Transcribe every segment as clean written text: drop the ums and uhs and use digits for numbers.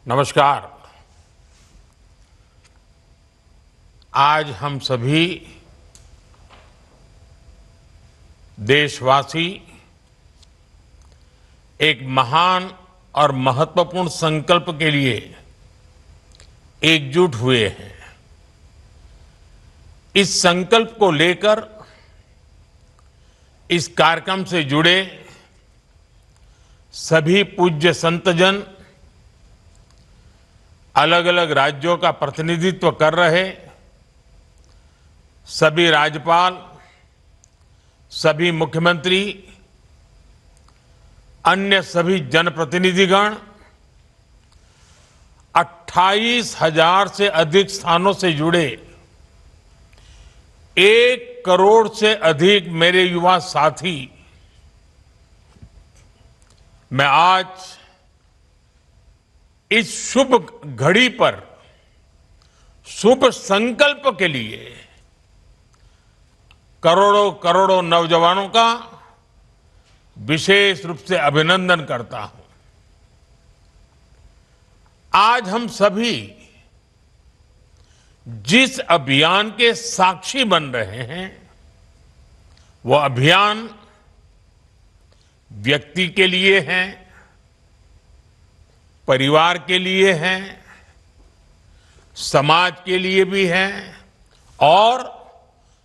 नमस्कार। आज हम सभी देशवासी एक महान और महत्वपूर्ण संकल्प के लिए एकजुट हुए हैं। इस संकल्प को लेकर इस कार्यक्रम से जुड़े सभी पूज्य संतजन, अलग अलग राज्यों का प्रतिनिधित्व कर रहे सभी राज्यपाल, सभी मुख्यमंत्री, अन्य सभी जनप्रतिनिधिगण, 28,000 से अधिक स्थानों से जुड़े 1 करोड़ से अधिक मेरे युवा साथी, मैं आज इस शुभ घड़ी पर शुभ संकल्प के लिए करोड़ों करोड़ों नौजवानों का विशेष रूप से अभिनंदन करता हूं। आज हम सभी जिस अभियान के साक्षी बन रहे हैं, वो अभियान व्यक्ति के लिए है, परिवार के लिए है, समाज के लिए भी है और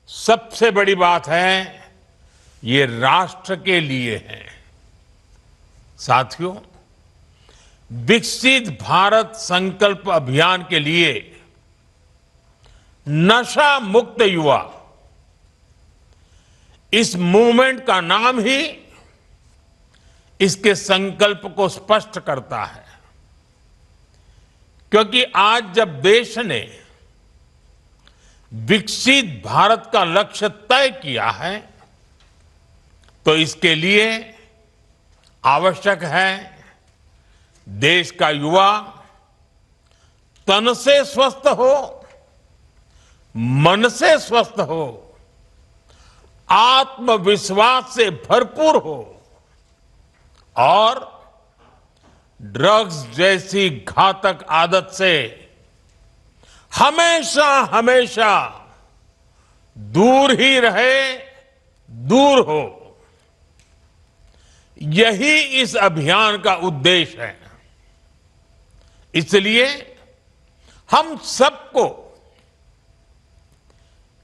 सबसे बड़ी बात है, ये राष्ट्र के लिए है। साथियों, विकसित भारत संकल्प अभियान के लिए नशा मुक्त युवा, इस मूवमेंट का नाम ही इसके संकल्प को स्पष्ट करता है। क्योंकि आज जब देश ने विकसित भारत का लक्ष्य तय किया है, तो इसके लिए आवश्यक है देश का युवा तन से स्वस्थ हो, मन से स्वस्थ हो, आत्मविश्वास से भरपूर हो और ड्रग्स जैसी घातक आदत से हमेशा हमेशा दूर ही रहे, दूर हो। यही इस अभियान का उद्देश्य है। इसलिए हम सबको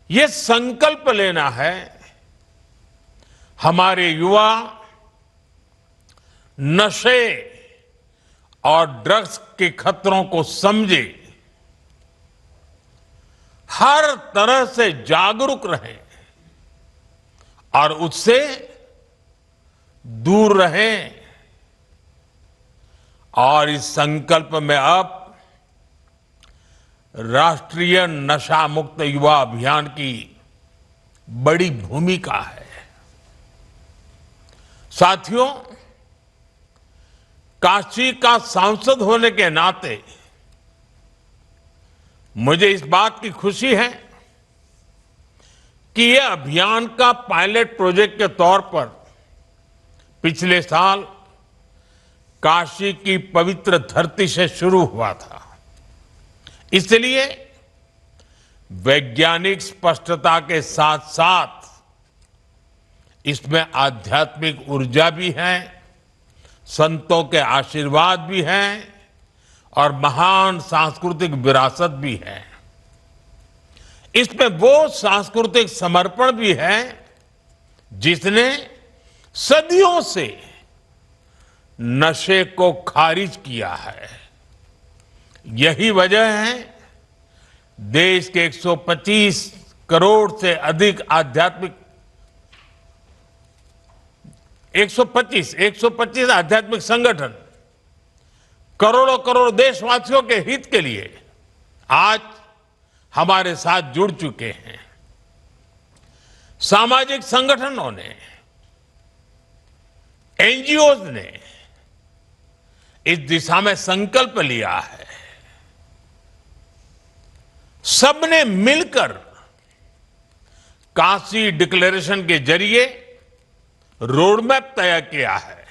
ये संकल्प लेना है, हमारे युवा नशे और ड्रग्स के खतरों को समझे, हर तरह से जागरूक रहें और उससे दूर रहें। और इस संकल्प में अब राष्ट्रीय नशा मुक्त युवा अभियान की बड़ी भूमिका है। साथियों, काशी का सांसद होने के नाते मुझे इस बात की खुशी है कि यह अभियान का पायलट प्रोजेक्ट के तौर पर पिछले साल काशी की पवित्र धरती से शुरू हुआ था। इसलिए वैज्ञानिक स्पष्टता के साथ साथ इसमें आध्यात्मिक ऊर्जा भी है, संतों के आशीर्वाद भी हैं और महान सांस्कृतिक विरासत भी है। इसमें वो सांस्कृतिक समर्पण भी है जिसने सदियों से नशे को खारिज किया है। यही वजह है देश के 125 करोड़ से अधिक आध्यात्मिक 125 आध्यात्मिक संगठन करोड़ों करोड़ देशवासियों के हित के लिए आज हमारे साथ जुड़ चुके हैं। सामाजिक संगठनों ने, एनजीओज ने इस दिशा में संकल्प लिया है। सबने मिलकर काशी डिक्लेरेशन के जरिए रोड मैप तय किया है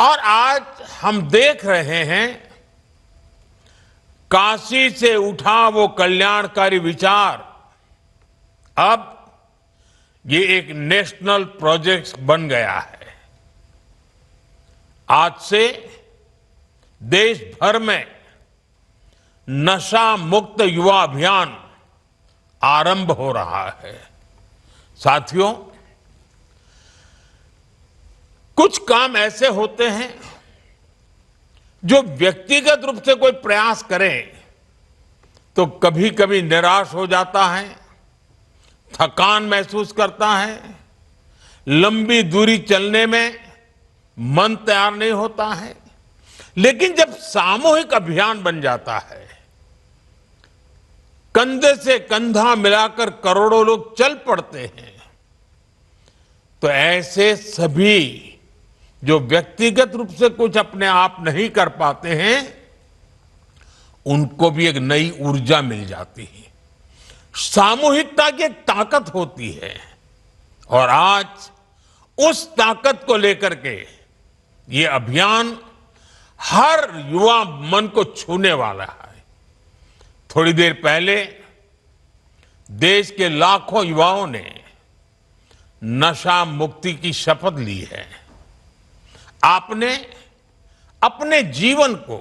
और आज हम देख रहे हैं काशी से उठा वो कल्याणकारी विचार अब ये एक नेशनल प्रोजेक्ट बन गया है। आज से देश भर में नशा मुक्त युवा अभियान आरंभ हो रहा है। साथियों, कुछ काम ऐसे होते हैं जो व्यक्तिगत रूप से कोई प्रयास करे तो कभी कभी निराश हो जाता है, थकान महसूस करता है, लंबी दूरी चलने में मन तैयार नहीं होता है। लेकिन जब सामूहिक अभियान बन जाता है, कंधे से कंधा मिलाकर करोड़ों लोग चल पड़ते हैं, तो ऐसे सभी जो व्यक्तिगत रूप से कुछ अपने आप नहीं कर पाते हैं, उनको भी एक नई ऊर्जा मिल जाती है। सामूहिकता की एक ताकत होती है और आज उस ताकत को लेकर के ये अभियान हर युवा मन को छूने वाला है। थोड़ी देर पहले देश के लाखों युवाओं ने नशा मुक्ति की शपथ ली है। आपने अपने जीवन को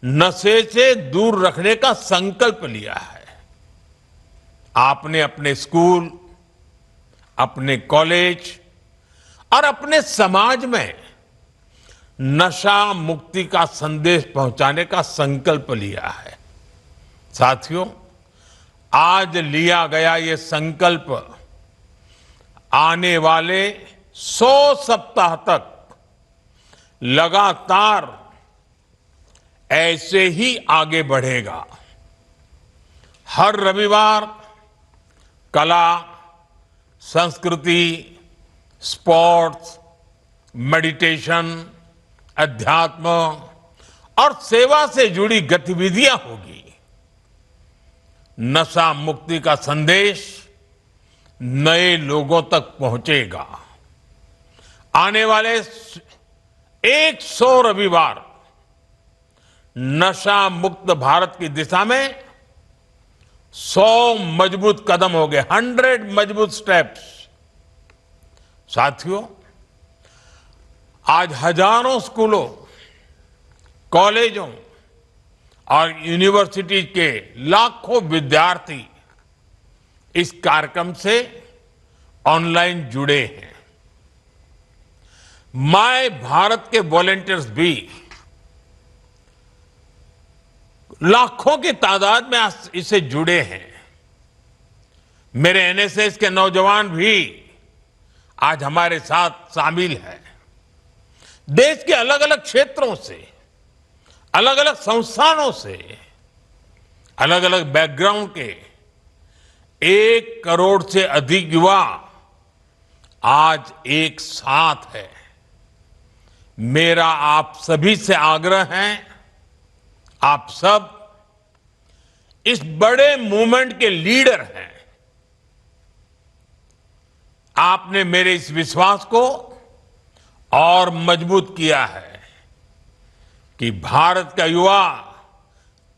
नशे से दूर रखने का संकल्प लिया है। आपने अपने स्कूल, अपने कॉलेज और अपने समाज में नशा मुक्ति का संदेश पहुंचाने का संकल्प लिया है। साथियों, आज लिया गया ये संकल्प आने वाले 100 सप्ताह तक लगातार ऐसे ही आगे बढ़ेगा। हर रविवार कला, संस्कृति, स्पोर्ट्स, मेडिटेशन, अध्यात्म और सेवा से जुड़ी गतिविधियां होगी। नशा मुक्ति का संदेश नए लोगों तक पहुंचेगा। आने वाले 100 रविवार नशा मुक्त भारत की दिशा में 100 मजबूत कदम हो गए, 100 मजबूत स्टेप्स। साथियों, आज हजारों स्कूलों, कॉलेजों और यूनिवर्सिटी के लाखों विद्यार्थी इस कार्यक्रम से ऑनलाइन जुड़े हैं। माय भारत के वॉलंटियर्स भी लाखों की तादाद में इससे जुड़े हैं। मेरे एनएसएस के नौजवान भी आज हमारे साथ शामिल हैं। देश के अलग अलग क्षेत्रों से, अलग अलग संस्थानों से, अलग अलग बैकग्राउंड के 1 करोड़ से अधिक युवा आज एक साथ है। मेरा आप सभी से आग्रह है, आप सब इस बड़े मूवमेंट के लीडर हैं। आपने मेरे इस विश्वास को और मजबूत किया है कि भारत का युवा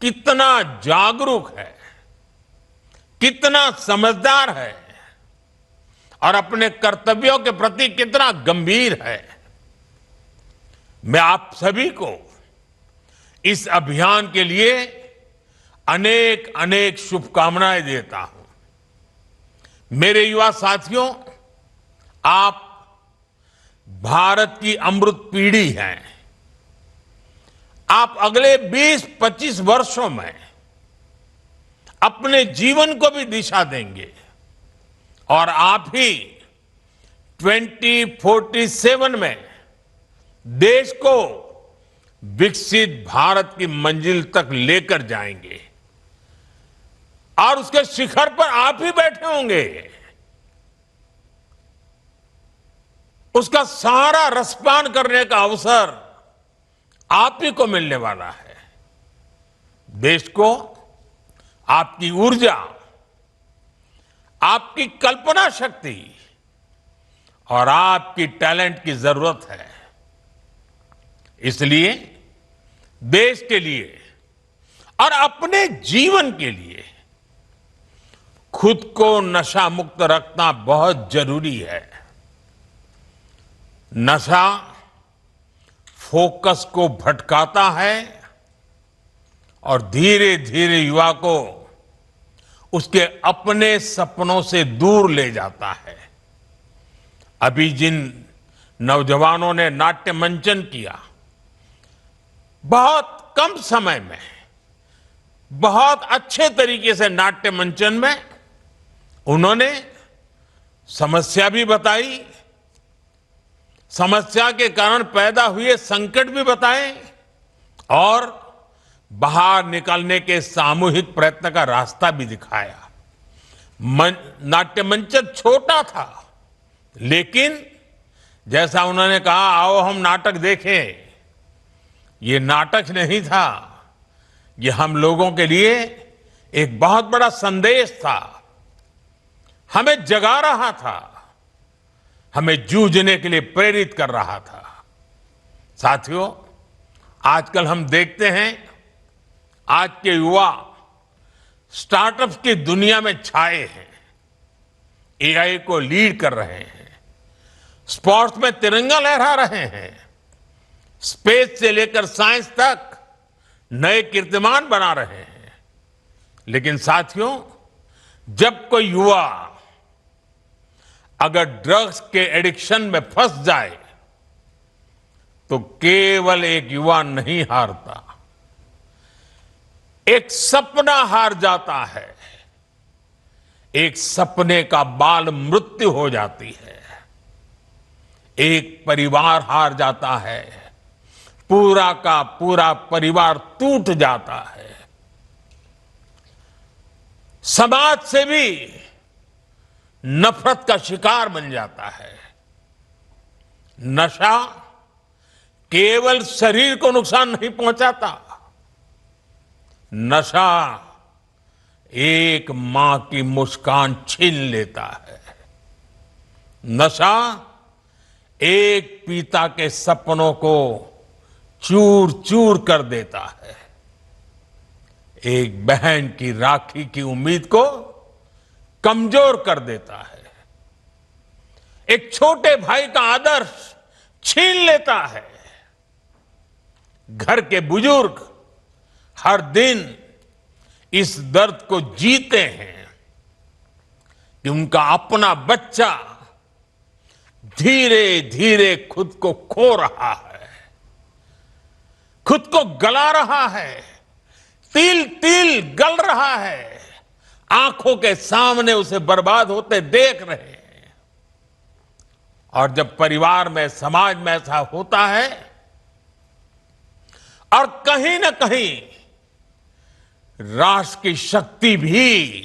कितना जागरूक है, कितना समझदार है और अपने कर्तव्यों के प्रति कितना गंभीर है। मैं आप सभी को इस अभियान के लिए अनेक अनेक शुभकामनाएं देता हूं। मेरे युवा साथियों, आप भारत की अमृत पीढ़ी हैं। आप अगले 20-25 वर्षों में अपने जीवन को भी दिशा देंगे और आप ही 2047 में देश को विकसित भारत की मंजिल तक लेकर जाएंगे और उसके शिखर पर आप ही बैठे होंगे। उसका सारा रसपान करने का अवसर आप ही को मिलने वाला है। देश को आपकी ऊर्जा, आपकी कल्पना शक्ति और आपकी टैलेंट की जरूरत है। इसलिए देश के लिए और अपने जीवन के लिए खुद को नशा मुक्त रखना बहुत जरूरी है। नशा फोकस को भटकाता है और धीरे धीरे युवा को उसके अपने सपनों से दूर ले जाता है। अभी जिन नौजवानों ने नाट्य मंचन किया, बहुत कम समय में बहुत अच्छे तरीके से नाट्य मंचन में उन्होंने समस्या भी बताई, समस्या के कारण पैदा हुए संकट भी बताए और बाहर निकलने के सामूहिक प्रयत्न का रास्ता भी दिखाया। नाट्य मंचन छोटा था, लेकिन जैसा उन्होंने कहा, आओ हम नाटक देखें, ये नाटक नहीं था, ये हम लोगों के लिए एक बहुत बड़ा संदेश था, हमें जगा रहा था, हमें जूझने के लिए प्रेरित कर रहा था। साथियों, आजकल हम देखते हैं आज के युवा स्टार्टअप्स की दुनिया में छाए हैं, एआई को लीड कर रहे हैं, स्पोर्ट्स में तिरंगा लहरा रहे हैं, स्पेस से लेकर साइंस तक नए कीर्तिमान बना रहे हैं। लेकिन साथियों, जब कोई युवा अगर ड्रग्स के एडिक्शन में फंस जाए तो केवल एक युवा नहीं हारता, एक सपना हार जाता है, एक सपने का बाल मृत्यु हो जाती है, एक परिवार हार जाता है, पूरा का पूरा परिवार टूट जाता है, समाज से भी नफरत का शिकार बन जाता है। नशा केवल शरीर को नुकसान नहीं पहुंचाता, नशा एक मां की मुस्कान छीन लेता है, नशा एक पिता के सपनों को चूर चूर कर देता है, एक बहन की राखी की उम्मीद को कमजोर कर देता है, एक छोटे भाई का आदर्श छीन लेता है। घर के बुजुर्ग हर दिन इस दर्द को जीते हैं कि उनका अपना बच्चा धीरे धीरे खुद को खो रहा है, खुद को गला रहा है, तिल तिल गल रहा है, आंखों के सामने उसे बर्बाद होते देख रहे हैं। और जब परिवार में, समाज में ऐसा होता है और कहीं ना कहीं राष्ट्र की शक्ति भी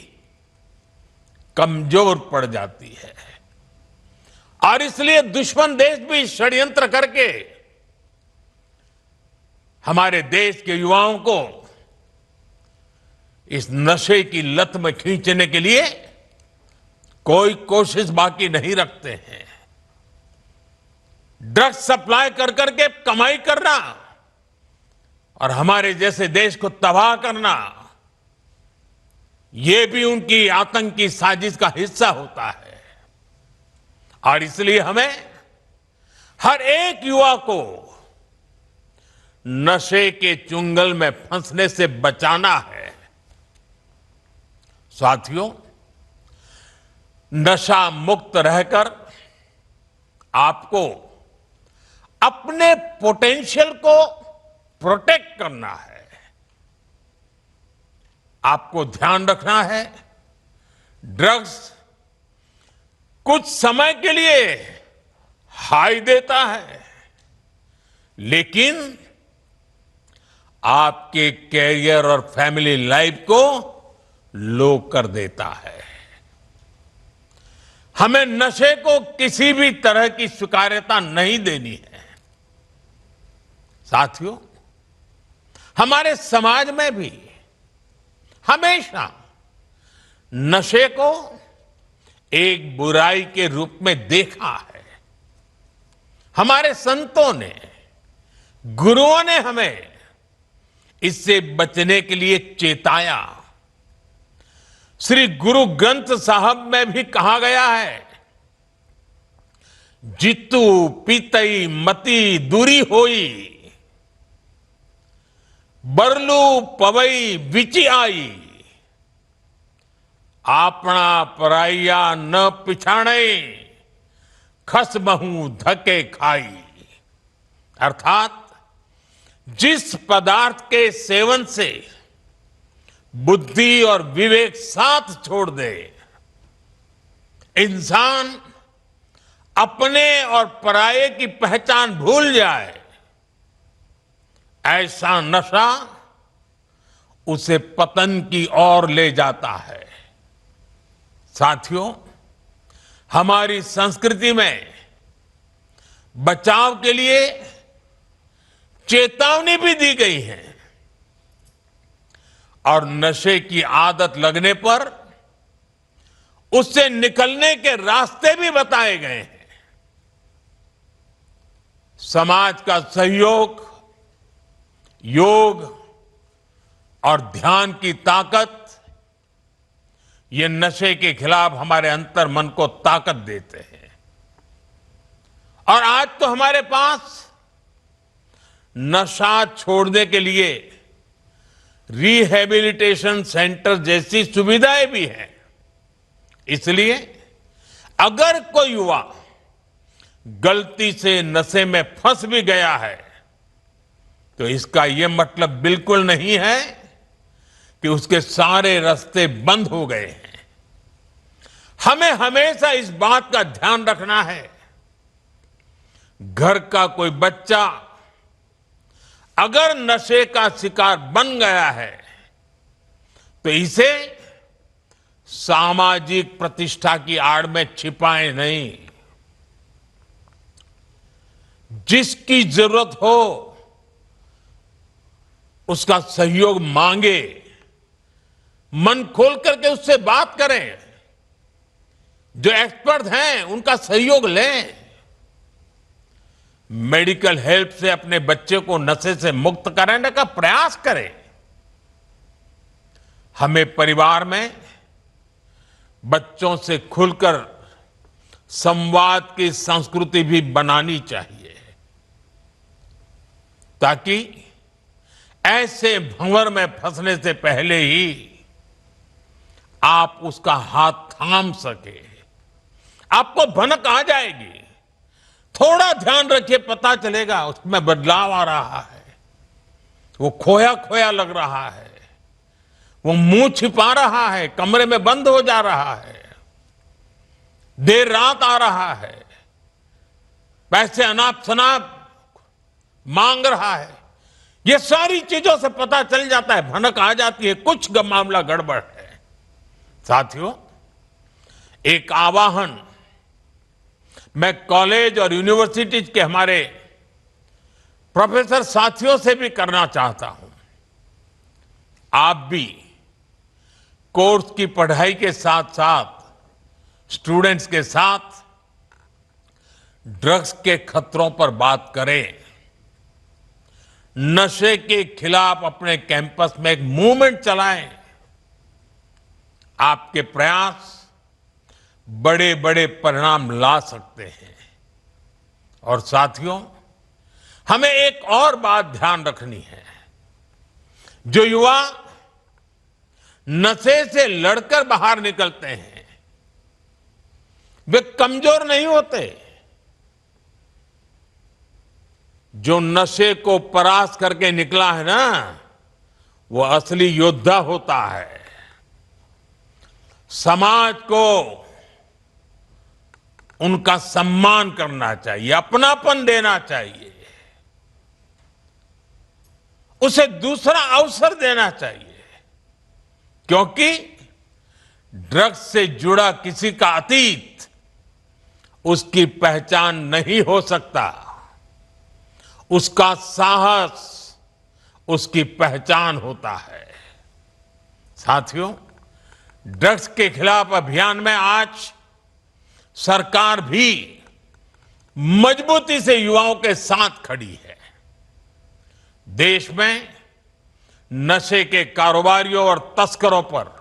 कमजोर पड़ जाती है और इसलिए दुश्मन देश भी षड्यंत्र करके हमारे देश के युवाओं को इस नशे की लत में खींचने के लिए कोई कोशिश बाकी नहीं रखते हैं। ड्रग्स सप्लाई कर करके कमाई करना और हमारे जैसे देश को तबाह करना, यह भी उनकी आतंकी साजिश का हिस्सा होता है। और इसलिए हमें हर एक युवा को नशे के चुंगल में फंसने से बचाना है। साथियों, नशा मुक्त रहकर आपको अपने पोटेंशियल को प्रोटेक्ट करना है। आपको ध्यान रखना है, ड्रग्स कुछ समय के लिए हाई देता है, लेकिन आपके कैरियर और फैमिली लाइफ को लो कर देता है। हमें नशे को किसी भी तरह की स्वीकार्यता नहीं देनी है। साथियों, हमारे समाज में भी हमेशा नशे को एक बुराई के रूप में देखा है। हमारे संतों ने गुरुओं ने हमें इससे बचने के लिए चेताया। श्री गुरु ग्रंथ साहब में भी कहा गया है, जितु पीतई मति दूरी होई, बरलू पवई विचि आई, आपना पराइया न पिछाणे, खस महू धके खाई। अर्थात जिस पदार्थ के सेवन से बुद्धि और विवेक साथ छोड़ दे, इंसान अपने और पराये की पहचान भूल जाए, ऐसा नशा उसे पतन की ओर ले जाता है। साथियों, हमारी संस्कृति में बचाव के लिए चेतावनी भी दी गई है और नशे की आदत लगने पर उससे निकलने के रास्ते भी बताए गए हैं। समाज का सहयोग, योग और ध्यान की ताकत, ये नशे के खिलाफ हमारे अंतर मन को ताकत देते हैं। और आज तो हमारे पास नशा छोड़ने के लिए रिहैबिलिटेशन सेंटर जैसी सुविधाएं भी हैं। इसलिए अगर कोई युवा गलती से नशे में फंस भी गया है, तो इसका यह मतलब बिल्कुल नहीं है कि उसके सारे रास्ते बंद हो गए हैं। हमें हमेशा इस बात का ध्यान रखना है, घर का कोई बच्चा अगर नशे का शिकार बन गया है, तो इसे सामाजिक प्रतिष्ठा की आड़ में छिपाएं नहीं। जिसकी जरूरत हो उसका सहयोग मांगे, मन खोल करके उससे बात करें, जो एक्सपर्ट हैं उनका सहयोग लें, मेडिकल हेल्प से अपने बच्चे को नशे से मुक्त कराने का प्रयास करें। हमें परिवार में बच्चों से खुलकर संवाद की संस्कृति भी बनानी चाहिए, ताकि ऐसे भंवर में फंसने से पहले ही आप उसका हाथ थाम सके। आपको भनक आ जाएगी, थोड़ा ध्यान रखिए, पता चलेगा उसमें बदलाव आ रहा है, वो खोया खोया लग रहा है, वो मुंह छिपा रहा है, कमरे में बंद हो जा रहा है, देर रात आ रहा है, पैसे अनाप शनाप मांग रहा है। ये सारी चीजों से पता चल जाता है, भनक आ जाती है, कुछ मामला गड़बड़ है। साथियों, एक आवाहन मैं कॉलेज और यूनिवर्सिटीज के हमारे प्रोफेसर साथियों से भी करना चाहता हूं। आप भी कोर्स की पढ़ाई के साथ साथ स्टूडेंट्स के साथ ड्रग्स के खतरों पर बात करें। नशे के खिलाफ अपने कैंपस में एक मूवमेंट चलाएं। आपके प्रयास बड़े बड़े परिणाम ला सकते हैं। और साथियों, हमें एक और बात ध्यान रखनी है, जो युवा नशे से लड़कर बाहर निकलते हैं, वे कमजोर नहीं होते। जो नशे को परास्त करके निकला है ना, वो असली योद्धा होता है। समाज को उनका सम्मान करना चाहिए, अपनापन देना चाहिए, उसे दूसरा अवसर देना चाहिए, क्योंकि ड्रग्स से जुड़ा किसी का अतीत उसकी पहचान नहीं हो सकता, उसका साहस उसकी पहचान होता है। साथियों, ड्रग्स के खिलाफ अभियान में आज सरकार भी मजबूती से युवाओं के साथ खड़ी है। देश में नशे के कारोबारियों और तस्करों पर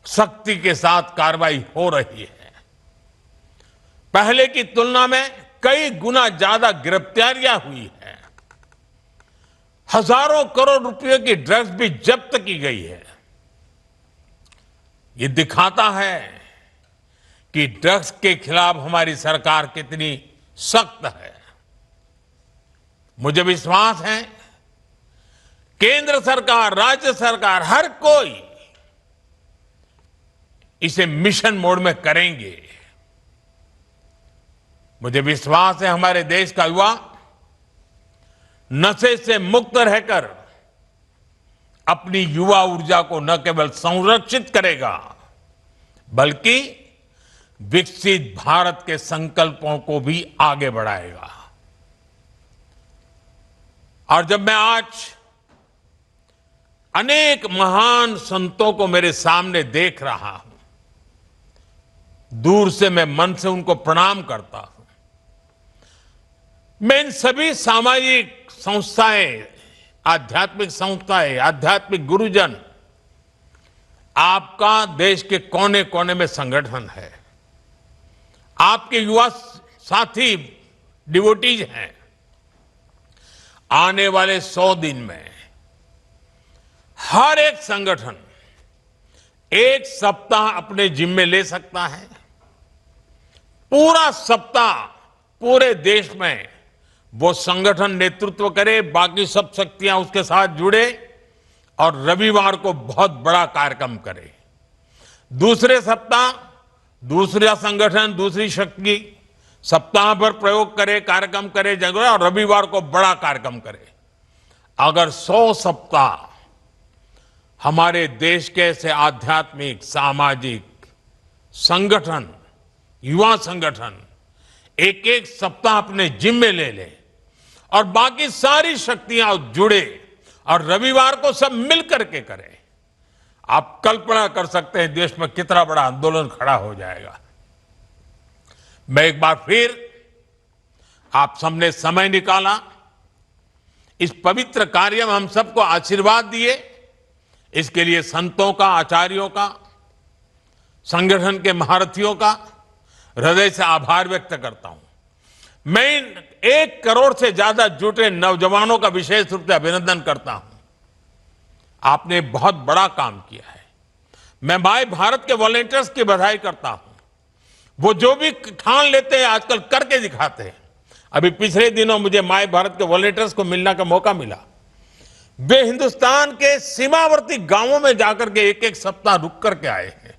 सख्ती के साथ कार्रवाई हो रही है। पहले की तुलना में कई गुना ज्यादा गिरफ्तारियां हुई हैं। हजारों करोड़ रुपए की ड्रग्स भी जब्त की गई है। ये दिखाता है कि ड्रग्स के खिलाफ हमारी सरकार कितनी सख्त है। मुझे विश्वास है केंद्र सरकार, राज्य सरकार, हर कोई इसे मिशन मोड में करेंगे। मुझे विश्वास है हमारे देश का युवा नशे से मुक्त रहकर अपनी युवा ऊर्जा को न केवल संरक्षित करेगा बल्कि विकसित भारत के संकल्पों को भी आगे बढ़ाएगा। और जब मैं आज अनेक महान संतों को मेरे सामने देख रहा हूं, दूर से मैं मन से उनको प्रणाम करता हूं। मैं इन सभी सामाजिक संस्थाएं, आध्यात्मिक संस्थाएं, आध्यात्मिक गुरुजन, आपका देश के कोने कोने में संगठन है, आपके युवा साथी डिवोटीज हैं। आने वाले 100 दिन में हर एक संगठन एक सप्ताह अपने जिम्मे ले सकता है। पूरा सप्ताह पूरे देश में वो संगठन नेतृत्व करे, बाकी सब शक्तियां उसके साथ जुड़े और रविवार को बहुत बड़ा कार्यक्रम करे। दूसरे सप्ताह दूसरा संगठन, दूसरी शक्ति सप्ताह भर प्रयोग करे, कार्यक्रम करे जगह, और रविवार को बड़ा कार्यक्रम करे। अगर 100 सप्ताह हमारे देश के ऐसे आध्यात्मिक, सामाजिक संगठन, युवा संगठन एक एक सप्ताह अपने जिम्मे ले ले और बाकी सारी शक्तियां जुड़े और रविवार को सब मिल करके करें, आप कल्पना कर सकते हैं देश में कितना बड़ा आंदोलन खड़ा हो जाएगा। मैं एक बार फिर आप सबने समय निकाला, इस पवित्र कार्य में हम सबको आशीर्वाद दिए, इसके लिए संतों का, आचार्यों का, संगठन के महारथियों का हृदय से आभार व्यक्त करता हूं। मैं इन 1 करोड़ से ज्यादा जुटे नौजवानों का विशेष रूप से अभिनंदन करता हूं। आपने बहुत बड़ा काम किया है। मैं माय भारत के वॉलंटियर्स की बधाई करता हूं। वो जो भी ठान लेते हैं आजकल करके दिखाते हैं। अभी पिछले दिनों मुझे माय भारत के वॉलंटियर्स को मिलने का मौका मिला। वे हिंदुस्तान के सीमावर्ती गांवों में जाकर के एक एक सप्ताह रुक करके आए हैं।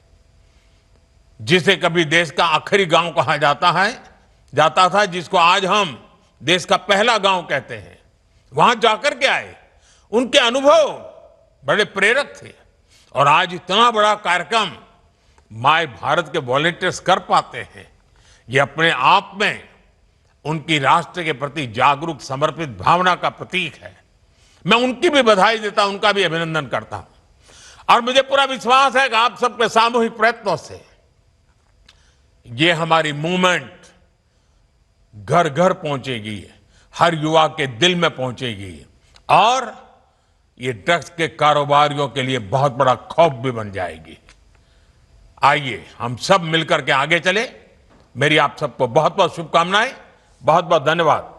जिसे कभी देश का आखिरी गांव कहा जाता था, जिसको आज हम देश का पहला गांव कहते हैं, वहां जाकर के आए। उनके अनुभव बड़े प्रेरक थे और आज इतना बड़ा कार्यक्रम माय भारत के वॉलंटियर्स कर पाते हैं, ये अपने आप में उनकी राष्ट्र के प्रति जागरूक, समर्पित भावना का प्रतीक है। मैं उनकी भी बधाई देता हूं, उनका भी अभिनंदन करता हूं। और मुझे पूरा विश्वास है कि आप सबके सामूहिक प्रयत्नों से ये हमारी मूवमेंट घर घर पहुंचेगी, हर युवा के दिल में पहुंचेगी और ये ड्रग्स के कारोबारियों के लिए बहुत बड़ा खौफ भी बन जाएगी। आइए हम सब मिलकर के आगे चले। मेरी आप सबको बहुत बहुत शुभकामनाएं, बहुत बहुत धन्यवाद।